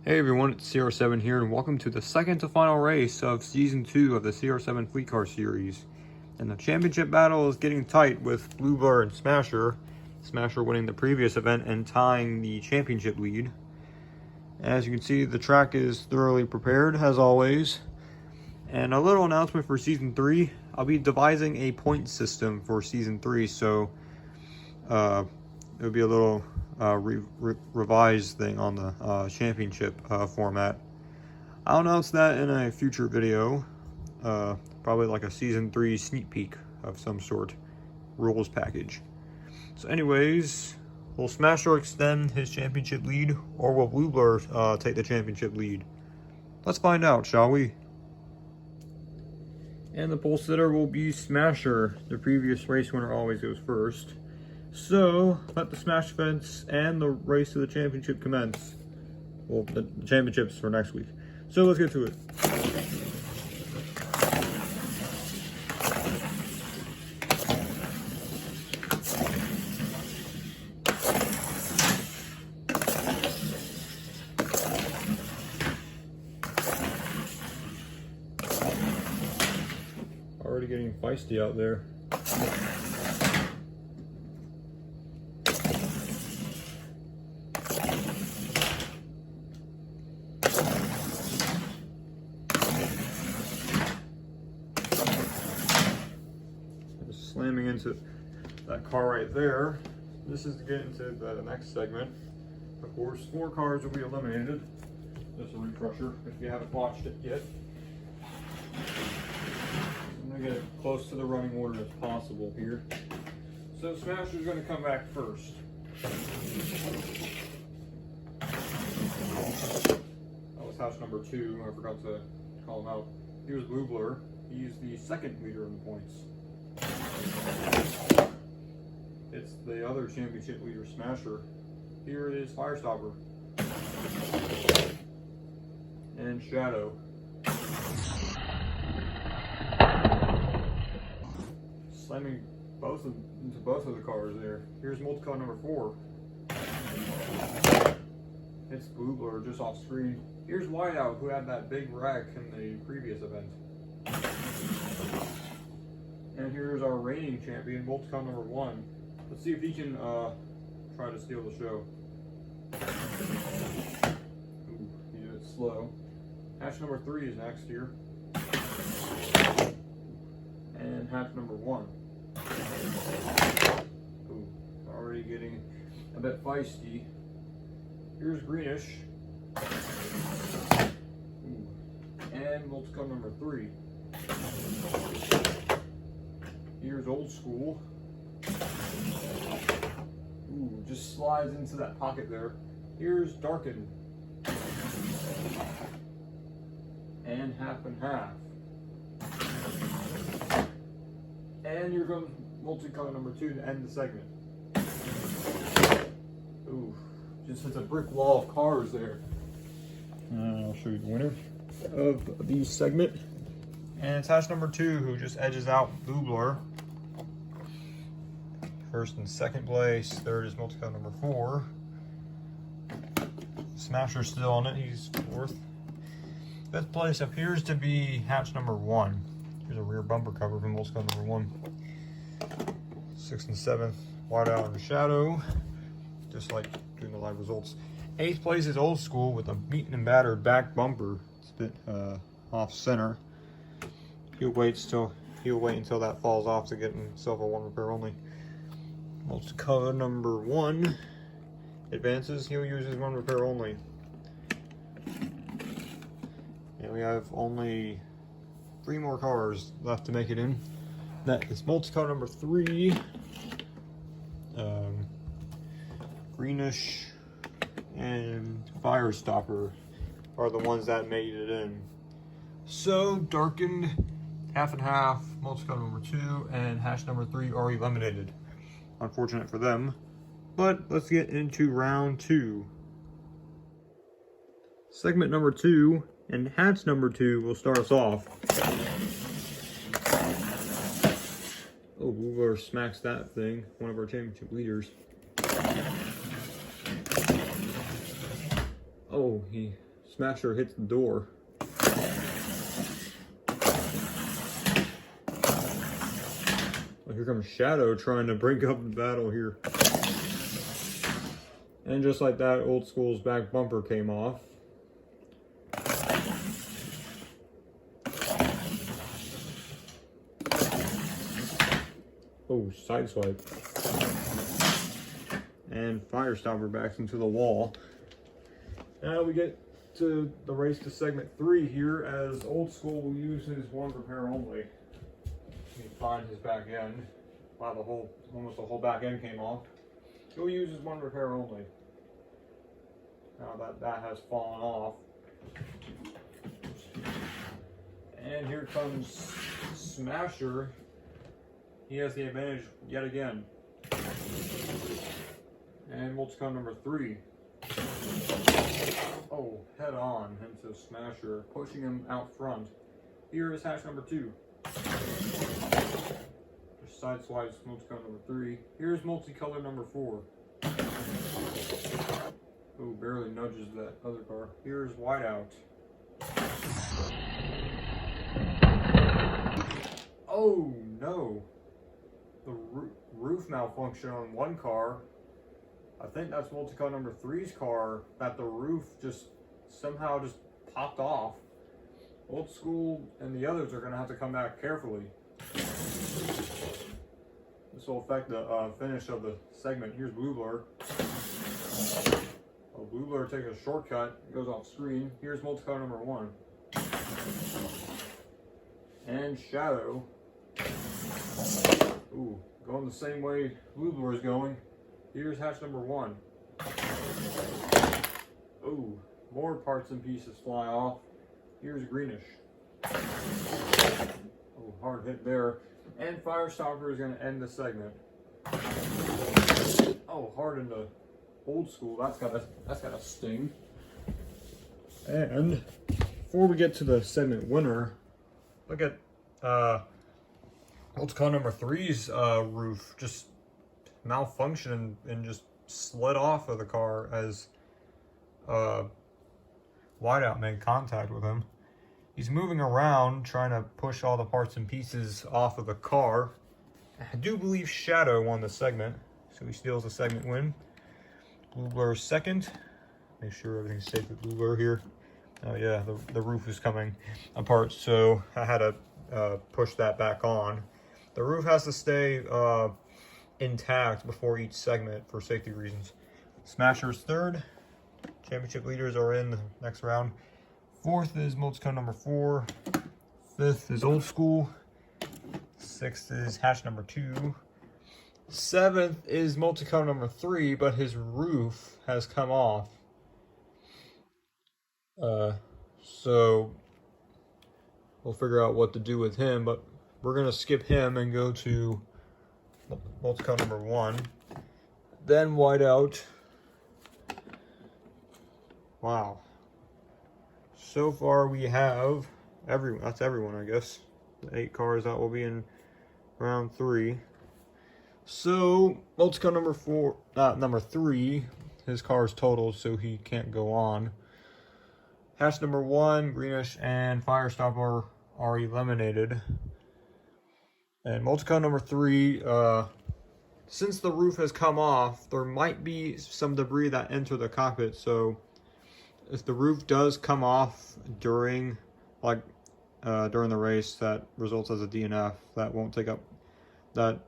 Hey everyone, it's CR7 here, and welcome to the second to final race of Season 2 of the CR7 Fleet Car Series. And the championship battle is getting tight with Blue Blur and Smasher. Smasher winning the previous event and tying the championship lead. As you can see, the track is thoroughly prepared, as always. And a little announcement for Season 3. I'll be devising a point system for Season 3, so it'll be a little revised thing on the championship format. I'll announce that in a future video, probably like a Season 3 sneak peek of some sort, rules package. So anyways, will Smasher extend his championship lead, or will Blue Blur take the championship lead? Let's find out, shall we? And the pole sitter will be Smasher. The previous race winner always goes first. So, let the smash fence and the race to the championship commence. Well, the championships for next week. So, let's get to it. Already getting feisty out there. Slamming into that car right there. This is to get into the next segment. Of course, 4 cars will be eliminated. Just a refresher if you haven't watched it yet. I'm going to get it close to the running order as possible here. So Smasher's going to come back first. That was house number 2. I forgot to call him out. Here's Blue Blur. He's the second leader in the points. It's the other championship leader, Smasher. Here is Firestopper and Shadow. Slamming into both of the cars there. Here's multicolor number 4. It's Blue Blur just off screen. Here's Whiteout, who had that big wreck in the previous event. And here's our reigning champion, multicolor number 1. Let's see if he can try to steal the show. Ooh, he did it slow. Hatch number 3 is next here. And hatch number 1. Ooh, already getting a bit feisty. Here's Greenish. Ooh, and multicolor number 3. Here's Old School. Ooh, just slides into that pocket there. Here's Darkened. And Half and Half. And here comes multicolor number 2 to end the segment. Ooh, just hits a brick wall of cars there. And I'll show you the winner of the segment. And it's hatch number 2 who just edges out Blue Blur. First and second place. Third is multicolor number 4. Smasher's still on it. He's 4th. 5th place appears to be hatch number 1. Here's a rear bumper cover from multicolor number 1. 6th and 7th, Whiteout and Shadow. Just like doing the live results. 8th place is Old School with a beaten and battered back bumper. It's a bit off center. He'll wait until that falls off to get himself a 1 repair only. Multicolor number 1 advances. He'll use his 1 repair only. And we have only 3 more cars left to make it in. That is multicolor number 3. Greenish and Firestopper are the ones that made it in. So Darkened, Half and Half, multicolor number 2, and hatch number 3 are eliminated. Unfortunate for them. But let's get into round 2. Segment number 2 and hatch number 2 will start us off. Oh, Blue Blur smacks that thing, one of our championship leaders. Oh, he Smasher hits the door. Well, here comes Shadow trying to break up the battle here. And just like that, Old School's back bumper came off. Oh, sideswipe. And Firestopper backs into the wall. Now we get to the race to segment 3 here, as Old School will use his one repair only. He find his back end. Wow, almost the whole back end came off. He'll use his one repair only. Now that has fallen off. And here comes Smasher. He has the advantage yet again. And Multicon number 3. Oh, head on into Smasher, pushing him out front. Here is hatch number 2. Just sideswipes Multicon number 3. Here's multicolor number 4. Oh, barely nudges that other car. Here's whiteout. Oh no! The roof malfunction on one car. I think that's Multicon number 3's car, that the roof just somehow just popped off. Old School and the others are going to have to come back carefully. This will affect the finish of the segment. Here's Blue Blur. Oh, Blue Blur takes a shortcut, goes off screen. Here's Multicon number 1. And Shadow. Ooh, going the same way Blue Blur is going. Here's hatch number 1. Oh, more parts and pieces fly off. Here's Greenish. Oh, hard hit there. And Firestopper is going to end the segment. Oh, hard into Old School. That's got a sting. And before we get to the segment winner, look at Multicon number 3's roof just malfunctioned and just slid off of the car as Whiteout made contact with him. He's moving around trying to push all the parts and pieces off of the car. I do believe Shadow won the segment, so he steals the segment win. Blue Blur second. Make sure everything's safe with Blue Blur here. Oh yeah, the roof is coming apart, so I had to push that back on. The roof has to stay intact before each segment for safety reasons. Smasher's third. Championship leaders are in the next round. Fourth is Multicon number 4. Fifth is Old School. Sixth is hatch number 2. Seventh is Multicon number 3, but his roof has come off. So we'll figure out what to do with him, but we're gonna skip him and go to Multicon number 1. Then Whiteout. Wow. So far we have everyone. That's everyone, I guess. The 8 cars that will be in round 3. So Multicon number 3, his car is totaled, so he can't go on. Hatch number 1, Greenish and Firestopper are eliminated. And Multicon number 3, since the roof has come off, there might be some debris that enter the cockpit. So if the roof does come off during the race, that results as a DNF. That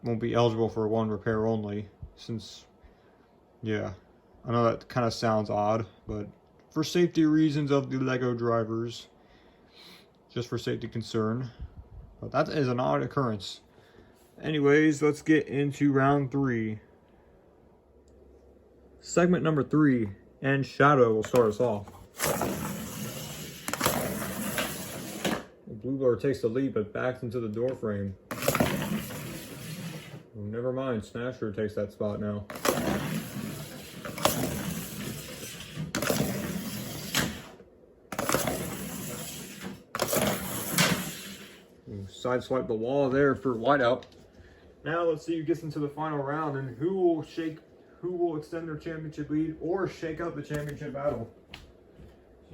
won't be eligible for one repair only. Since, yeah, I know that kind of sounds odd, but for safety reasons of the LEGO drivers, just for safety concern. But that is an odd occurrence. Anyways, let's get into round 3. Segment number 3, and Shadow will start us off. Blue Blur takes the lead, but backs into the door frame. Oh, never mind, Smasher takes that spot now. Sideswipe the wall there for Whiteout. Now let's see who gets into the final round and who will extend their championship lead or shake up the championship battle.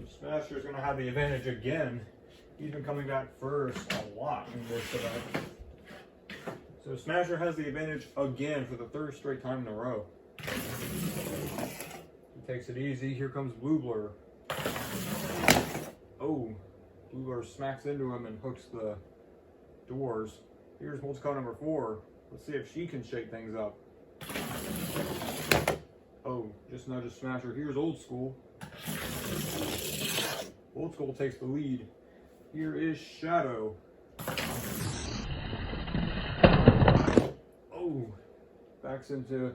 Smasher's going to have the advantage again. He's been coming back first a lot in this event. So Smasher has the advantage again for the third straight time in a row. He takes it easy. Here comes Blue Blur. Oh, Blue Blur smacks into him and hooks the doors. Here's multi-car number 4. Let's see if she can shake things up. Oh, just nudges Smasher. Here's Old School. Old School takes the lead. Here is Shadow. Oh, backs into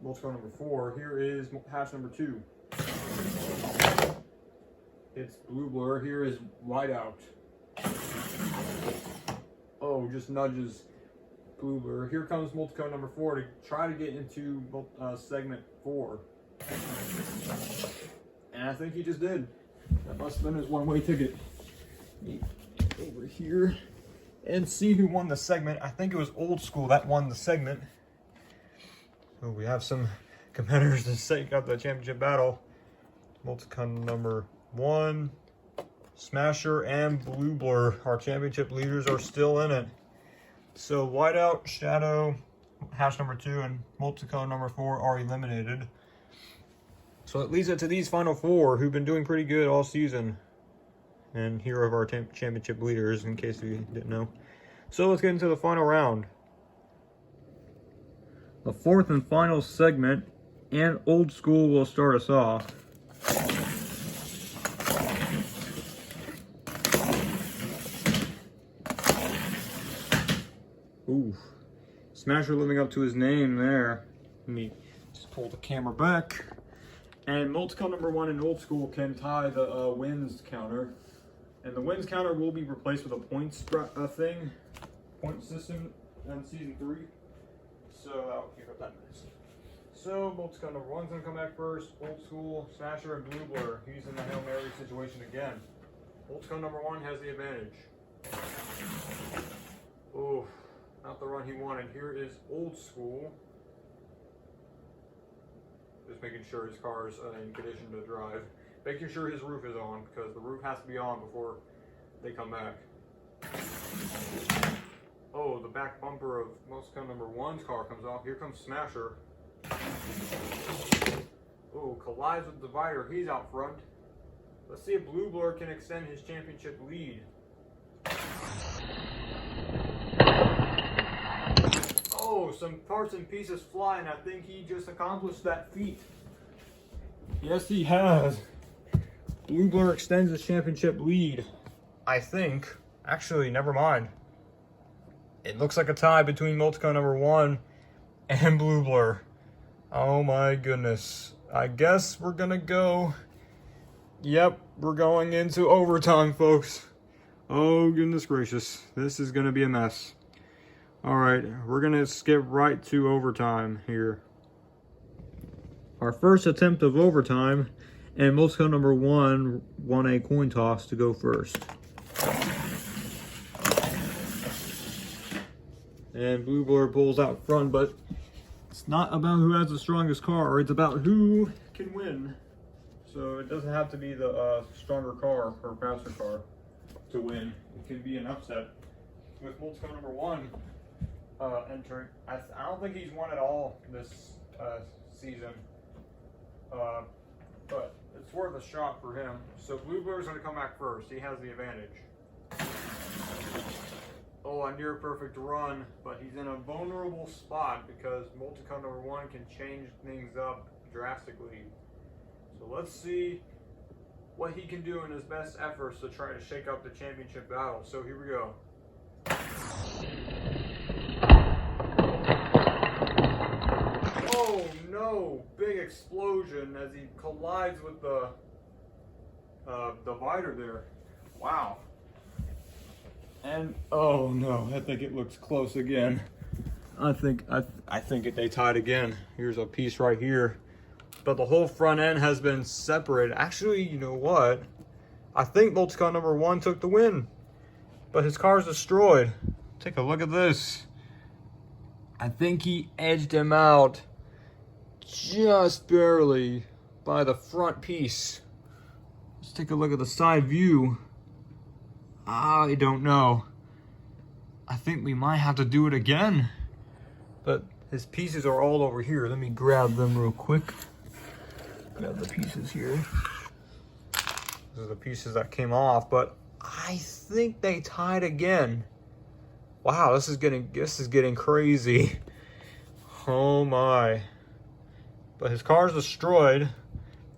multi-car number 4. Here is hatch number 2. It's Blue Blur. Here is Whiteout. Oh, just nudges Blue Blur. Here comes multi-car number 4 to try to get into segment 4. And I think he just did. That must have been his one-way ticket. Over here and see who won the segment. I think it was Old School that won the segment. Oh, we have some competitors to take up the championship battle. Multi-car number 1, Smasher and Blue Blur. Our championship leaders are still in it. So Whiteout, Shadow, hatch number 2, and multi-car number 4 are eliminated. So it leads it to these final 4 who've been doing pretty good all season. And here are our championship leaders, in case you didn't know. So let's get into the final round. The 4th and final segment, and Old School will start us off. Ooh, Smasher living up to his name there. Let me just pull the camera back. And multi-car number 1 and Old School can tie the wins counter. And the wins counter will be replaced with a points point system in season 3. So that'll keep up that mess. So multi-car number 1's gonna come back first. Old School, Smasher, and Blue Blur. He's in the Hail Mary situation again. Multi-car number 1 has the advantage. Oh, not the run he wanted. Here is Old School. Just making sure his car is in condition to drive. Making sure his roof is on, because the roof has to be on before they come back. Oh, the back bumper of multi-car number 1's car comes off. Here comes Smasher. Oh, collides with the divider. He's out front. Let's see if Blue Blur can extend his championship lead. Oh, some parts and pieces fly, and I think he just accomplished that feat. Yes, he has. Blue Blur extends his championship lead. I think. Actually, never mind. It looks like a tie between multi-car number 1 and Blue Blur. Oh my goodness. I guess we're gonna go. Yep, we're going into overtime, folks. Oh goodness gracious. This is gonna be a mess. Alright, we're gonna skip right to overtime here. Our first attempt of overtime, and multi-car number 1 won a coin toss to go first. And Blue Blur pulls out front, but it's not about who has the strongest car, it's about who can win. So it doesn't have to be the stronger car or faster car to win. It can be an upset. With multi-car number 1 entering, I don't think he's won at all this season. But it's worth a shot for him. So Blue Blur's going to come back first. He has the advantage. Oh, a near perfect run, but he's in a vulnerable spot because multi-car number 1 can change things up drastically. So let's see what he can do in his best efforts to try to shake up the championship battle. So here we go. Oh no, big explosion as he collides with the divider there. Wow. And oh no, I think it looks close again. I think they tied again. Here's a piece right here. But the whole front end has been separated. Actually, you know what? I think multi-car number 1 took the win. But his car's destroyed. Take a look at this. I think he edged him out just barely by the front piece. Let's take a look at the side view. I don't know. I think we might have to do it again. But his pieces are all over here. Let me grab them real quick. Grab the pieces here. These are the pieces that came off, but I think they tied again. Wow, this is getting crazy. Oh my. But his car's destroyed.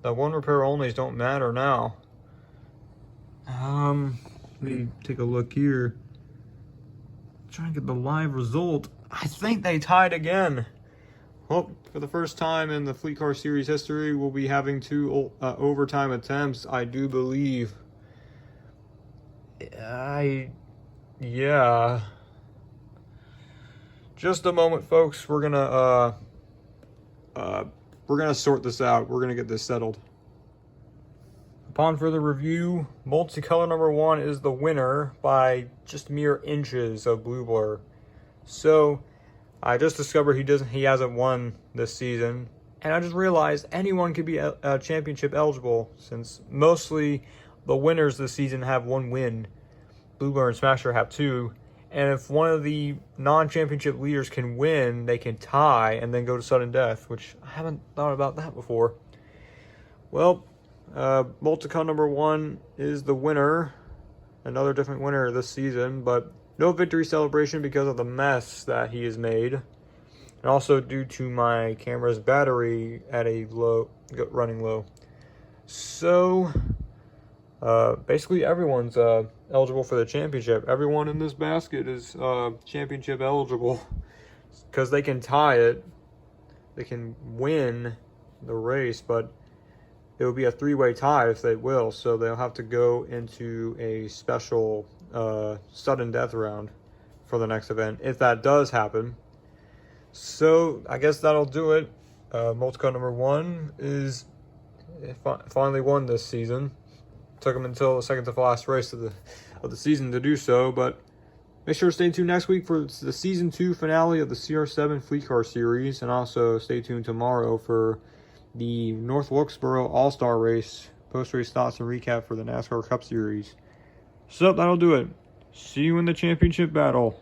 The one repair onlys don't matter now. Let me take a look here. Try and get the live result. I think they tied again. Well, for the first time in the Fleet Car Series history, we'll be having 2 overtime attempts, I do believe. Yeah. Just a moment, folks. We're gonna sort this out. We're gonna get this settled. Upon further review, multicolor number 1 is the winner by just mere inches of blue blur. So I just discovered he hasn't won this season, and I just realized anyone could be championship eligible, since mostly the winners this season have 1 win. Blue Blur and Smasher have 2, and if one of the non-championship leaders can win, they can tie and then go to sudden death, which I haven't thought about that before. Well, multicolor number 1 is the winner, another different winner this season, but no victory celebration because of the mess that he has made, and also due to my camera's battery at a running low. So basically everyone's eligible for the championship. Everyone in this basket is championship eligible because they can tie it, they can win the race, but it will be a 3-way tie if they will, so they'll have to go into a special sudden death round for the next event, if that does happen. So I guess that'll do it. Multicolor number 1 is finally won this season. Took him until the second to last race of the season to do so, but make sure to stay tuned next week for the season 2 finale of the CR7 Fleet Car Series, and also stay tuned tomorrow for the North Wilkesboro All-Star Race, post-race thoughts and recap for the NASCAR Cup Series. So that'll do it. See you in the championship battle.